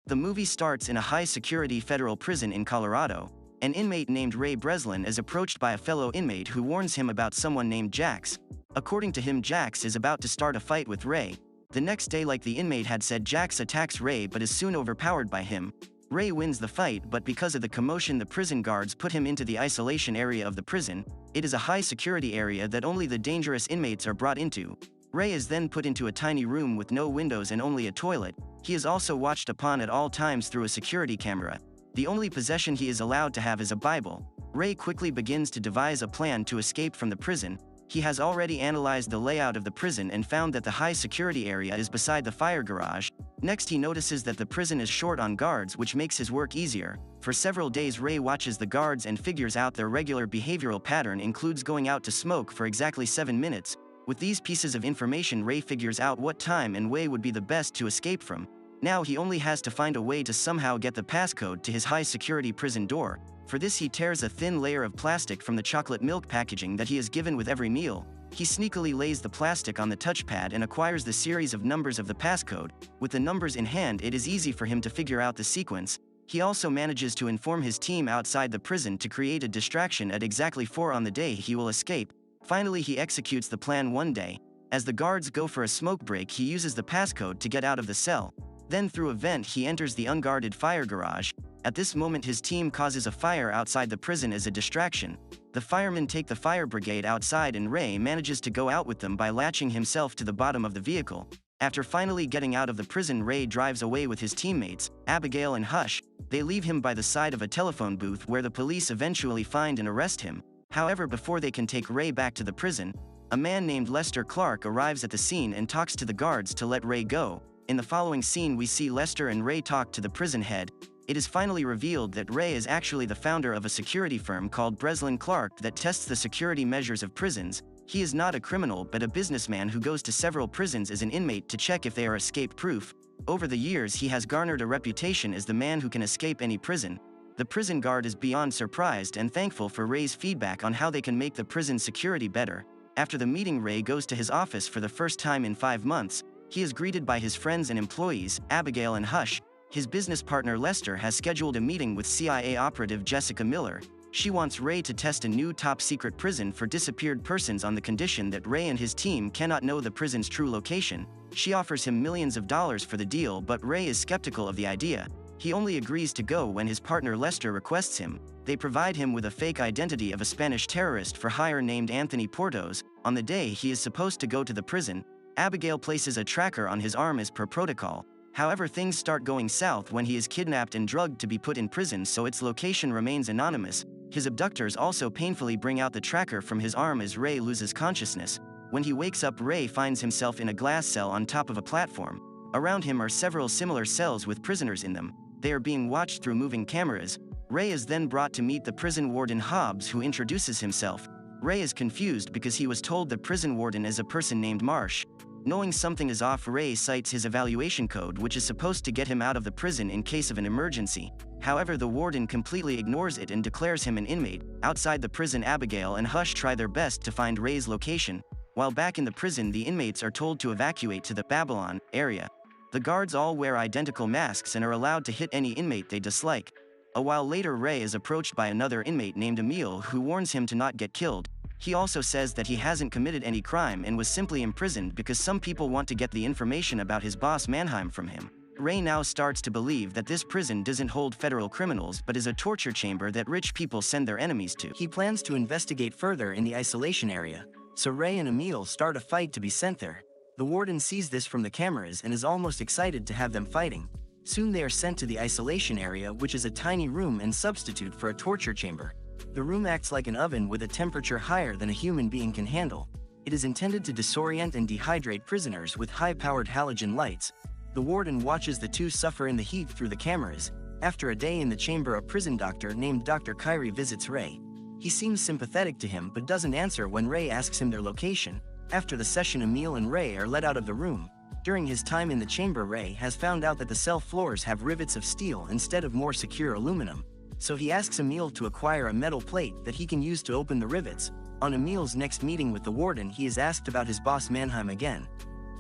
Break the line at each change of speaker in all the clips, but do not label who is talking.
The movie starts in a high-security federal prison in Colorado. An inmate named Ray Breslin is approached by a fellow inmate who warns him about someone named Jax. According to him, Jax is about to start a fight with Ray. The next day, like the inmate had said, Jax attacks Ray but is soon overpowered by him. Ray wins the fight, but because of the commotion, the prison guards put him into the isolation area of the prison. It is a high-security area that only the dangerous inmates are brought into. Ray is then put into a tiny room with no windows and only a toilet. He is also watched upon at all times through a security camera. The only possession he is allowed to have is a Bible. Ray quickly begins to devise a plan to escape from the prison. He has already analyzed the layout of the prison and found that the high-security area is beside the fire garage. Next, he notices that the prison is short on guards, which makes his work easier. For several days, Ray watches the guards and figures out their regular behavioral pattern includes going out to smoke for exactly 7 minutes. With these pieces of information, Ray figures out what time and way would be the best to escape from. Now he only has to find a way to somehow get the passcode to his high-security prison door. For this, he tears a thin layer of plastic from the chocolate milk packaging that he is given with every meal. He sneakily lays the plastic on the touchpad and acquires the series of numbers of the passcode. With the numbers in hand, it is easy for him to figure out the sequence. He also manages to inform his team outside the prison to create a distraction at exactly 4 on the day he will escape. Finally, he executes the plan one day. As the guards go for a smoke break, he uses the passcode to get out of the cell. Then through a vent he enters the unguarded fire garage. At this moment, his team causes a fire outside the prison as a distraction. The firemen take the fire brigade outside and Ray manages to go out with them by latching himself to the bottom of the vehicle. After finally getting out of the prison, Ray drives away with his teammates, Abigail and Hush. They leave him by the side of a telephone booth where the police eventually find and arrest him. However, before they can take Ray back to the prison, a man named Lester Clark arrives at the scene and talks to the guards to let Ray go. In the following scene, we see Lester and Ray talk to the prison head. It is finally revealed that Ray is actually the founder of a security firm called Breslin Clark that tests the security measures of prisons. He is not a criminal but a businessman who goes to several prisons as an inmate to check if they are escape-proof. Over the years, he has garnered a reputation as the man who can escape any prison. The prison guard is beyond surprised and thankful for Ray's feedback on how they can make the prison security better. After the meeting, Ray goes to his office for the first time in 5 months. He is greeted by his friends and employees, Abigail and Hush. His business partner Lester has scheduled a meeting with CIA operative Jessica Miller. She wants Ray to test a new top-secret prison for disappeared persons on the condition that Ray and his team cannot know the prison's true location. She offers him millions of dollars for the deal, but Ray is skeptical of the idea. He only agrees to go when his partner Lester requests him. They provide him with a fake identity of a Spanish terrorist for hire named Anthony Portos. On the day he is supposed to go to the prison, Abigail places a tracker on his arm as per protocol. However, things start going south when he is kidnapped and drugged to be put in prison, so its location remains anonymous. His abductors also painfully bring out the tracker from his arm as Ray loses consciousness. When he wakes up, Ray finds himself in a glass cell on top of a platform. Around him are several similar cells with prisoners in them. They are being watched through moving cameras. Ray is then brought to meet the prison warden Hobbs, who introduces himself. Ray is confused because he was told the prison warden is a person named Marsh. Knowing something is off, Ray cites his evaluation code, which is supposed to get him out of the prison in case of an emergency. However, the warden completely ignores it and declares him an inmate. Outside the prison, Abigail and Hush try their best to find Ray's location. While back in the prison, the inmates are told to evacuate to the Babylon area. The guards all wear identical masks and are allowed to hit any inmate they dislike. A while later, Ray is approached by another inmate named Emil, who warns him to not get killed. He also says that he hasn't committed any crime and was simply imprisoned because some people want to get the information about his boss Mannheim from him. Ray now starts to believe that this prison doesn't hold federal criminals but is a torture chamber that rich people send their enemies to. He plans to investigate further in the isolation area, so Ray and Emil start a fight to be sent there. The warden sees this from the cameras and is almost excited to have them fighting. Soon they are sent to the isolation area, which is a tiny room and substitute for a torture chamber. The room acts like an oven with a temperature higher than a human being can handle. It is intended to disorient and dehydrate prisoners with high-powered halogen lights. The warden watches the two suffer in the heat through the cameras. After a day in the chamber, a prison doctor named Dr. Kyrie visits Ray. He seems sympathetic to him but doesn't answer when Ray asks him their location. After the session, Emil and Ray are let out of the room. During his time in the chamber, Ray has found out that the cell floors have rivets of steel instead of more secure aluminum. So he asks Emil to acquire a metal plate that he can use to open the rivets. On Emil's next meeting with the warden, he is asked about his boss Mannheim again.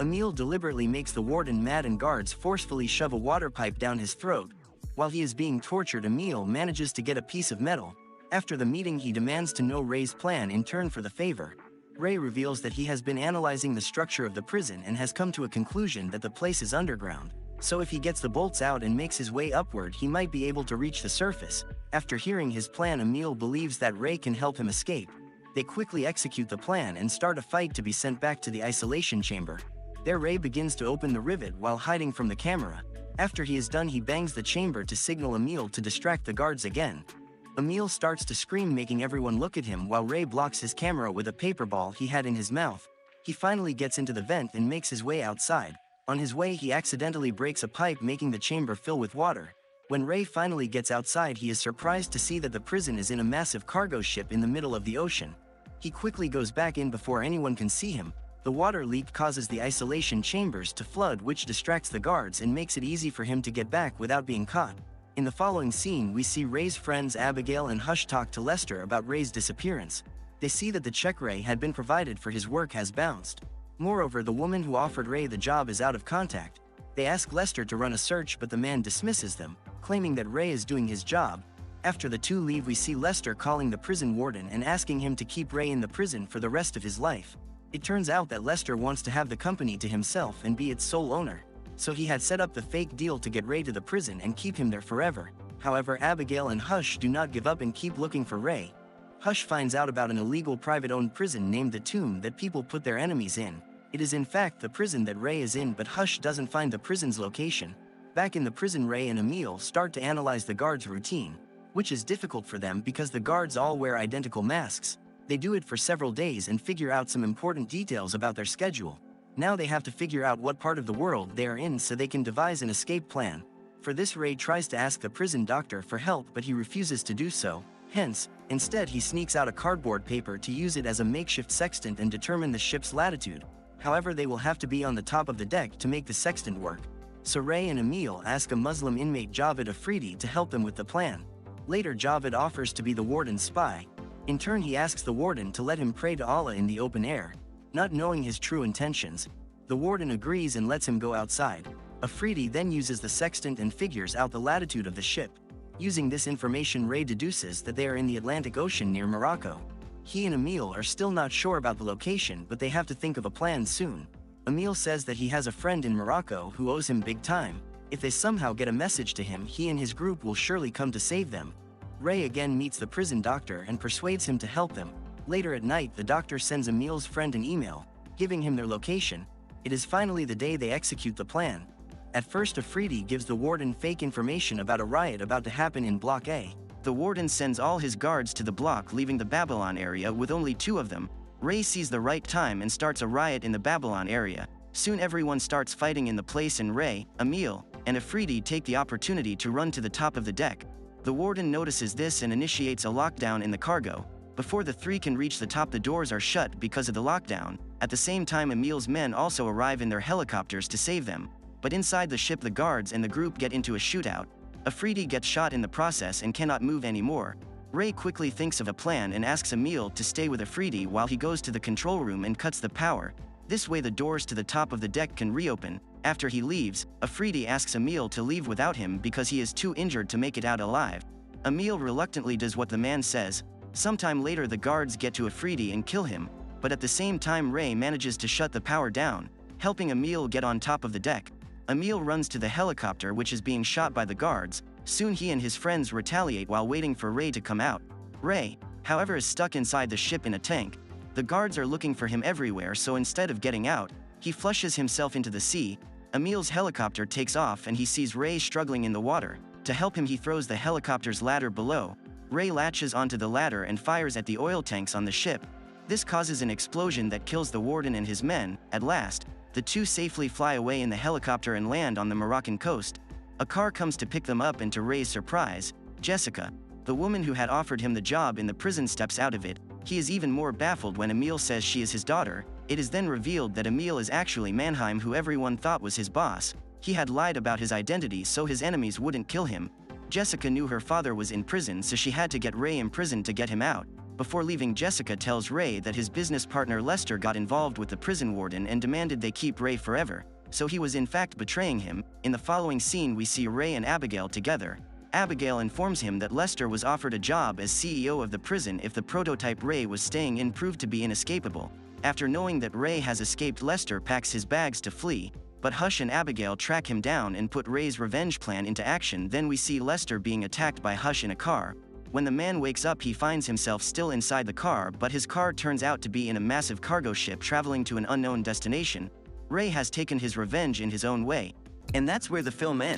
Emil deliberately makes the warden mad and guards forcefully shove a water pipe down his throat. While he is being tortured, Emil manages to get a piece of metal. After the meeting, he demands to know Ray's plan in turn for the favor. Ray reveals that he has been analyzing the structure of the prison and has come to a conclusion that the place is underground. So if he gets the bolts out and makes his way upward, he might be able to reach the surface. After hearing his plan, Emil believes that Ray can help him escape. They quickly execute the plan and start a fight to be sent back to the isolation chamber. There, Ray begins to open the rivet while hiding from the camera. After he is done, he bangs the chamber to signal Emil to distract the guards again. Emil starts to scream, making everyone look at him, while Ray blocks his camera with a paper ball he had in his mouth. He finally gets into the vent and makes his way outside. On his way, he accidentally breaks a pipe, making the chamber fill with water. When Ray finally gets outside, he is surprised to see that the prison is in a massive cargo ship in the middle of the ocean. He quickly goes back in before anyone can see him. The water leak causes the isolation chambers to flood, which distracts the guards and makes it easy for him to get back without being caught. In the following scene, we see Ray's friends Abigail and Hush talk to Lester about Ray's disappearance. They see that the check Ray had been provided for his work has bounced. Moreover, the woman who offered Ray the job is out of contact. They ask Lester to run a search, but the man dismisses them, claiming that Ray is doing his job. After the two leave, we see Lester calling the prison warden and asking him to keep Ray in the prison for the rest of his life. It turns out that Lester wants to have the company to himself and be its sole owner. So he had set up the fake deal to get Ray to the prison and keep him there forever. However, Abigail and Hush do not give up and keep looking for Ray. Hush finds out about an illegal private-owned prison named the Tomb that people put their enemies in. It is in fact the prison that Ray is in, but Hush doesn't find the prison's location. Back in the prison, Ray and Emil start to analyze the guards' routine, which is difficult for them because the guards all wear identical masks. They do it for several days and figure out some important details about their schedule. Now they have to figure out what part of the world they are in so they can devise an escape plan. For this, Ray tries to ask the prison doctor for help, but he refuses to do so. Hence, instead he sneaks out a cardboard paper to use it as a makeshift sextant and determine the ship's latitude. However, they will have to be on the top of the deck to make the sextant work. So Ray and Emil ask a Muslim inmate, Javed Afridi, to help them with the plan. Later, Javed offers to be the warden's spy. In turn, he asks the warden to let him pray to Allah in the open air. Not knowing his true intentions, the warden agrees and lets him go outside. Afridi then uses the sextant and figures out the latitude of the ship. Using this information, Ray deduces that they are in the Atlantic Ocean near Morocco. He and Emil are still not sure about the location, but they have to think of a plan soon. Emil says that he has a friend in Morocco who owes him big time. If they somehow get a message to him, he and his group will surely come to save them. Ray again meets the prison doctor and persuades him to help them. Later at night, the doctor sends Emil's friend an email, giving him their location. It is finally the day they execute the plan. At first, Afridi gives the warden fake information about a riot about to happen in Block A. The warden sends all his guards to the block, leaving the Babylon area with only 2 of them. Ray sees the right time and starts a riot in the Babylon area. Soon everyone starts fighting in the place, and Ray, Emil, and Afridi take the opportunity to run to the top of the deck. The warden notices this and initiates a lockdown in the cargo. Before the 3 can reach the top, the doors are shut because of the lockdown. At the same time, Emil's men also arrive in their helicopters to save them. But inside the ship, the guards and the group get into a shootout. Afridi gets shot in the process and cannot move anymore. Ray quickly thinks of a plan and asks Emil to stay with Afridi while he goes to the control room and cuts the power. This way the doors to the top of the deck can reopen. After he leaves, Afridi asks Emil to leave without him because he is too injured to make it out alive. Emil reluctantly does what the man says. Sometime later, the guards get to Afridi and kill him, but at the same time Ray manages to shut the power down, helping Emil get on top of the deck. Emil runs to the helicopter, which is being shot by the guards. Soon he and his friends retaliate while waiting for Ray to come out. Ray, however, is stuck inside the ship in a tank. The guards are looking for him everywhere, so instead of getting out, he flushes himself into the sea. Emil's helicopter takes off and he sees Ray struggling in the water. To help him, he throws the helicopter's ladder below. Ray latches onto the ladder and fires at the oil tanks on the ship. This causes an explosion that kills the warden and his men. At last, the 2 safely fly away in the helicopter and land on the Moroccan coast. A car comes to pick them up, and to Ray's surprise, Jessica, the woman who had offered him the job in the prison, steps out of it. He is even more baffled when Emil says she is his daughter. It is then revealed that Emil is actually Mannheim, who everyone thought was his boss. He had lied about his identity so his enemies wouldn't kill him. Jessica knew her father was in prison, so she had to get Ray imprisoned to get him out. Before leaving, Jessica tells Ray that his business partner Lester got involved with the prison warden and demanded they keep Ray forever, so he was in fact betraying him. In the following scene we see Ray and Abigail together. Abigail informs him that Lester was offered a job as CEO of the prison if the prototype Ray was staying in proved to be inescapable. After knowing that Ray has escaped, Lester packs his bags to flee, but Hush and Abigail track him down and put Ray's revenge plan into action. Then we see Lester being attacked by Hush in a car. When the man wakes up, he finds himself still inside the car, but his car turns out to be in a massive cargo ship traveling to an unknown destination. Ray has taken his revenge in his own way. And that's where the film ends.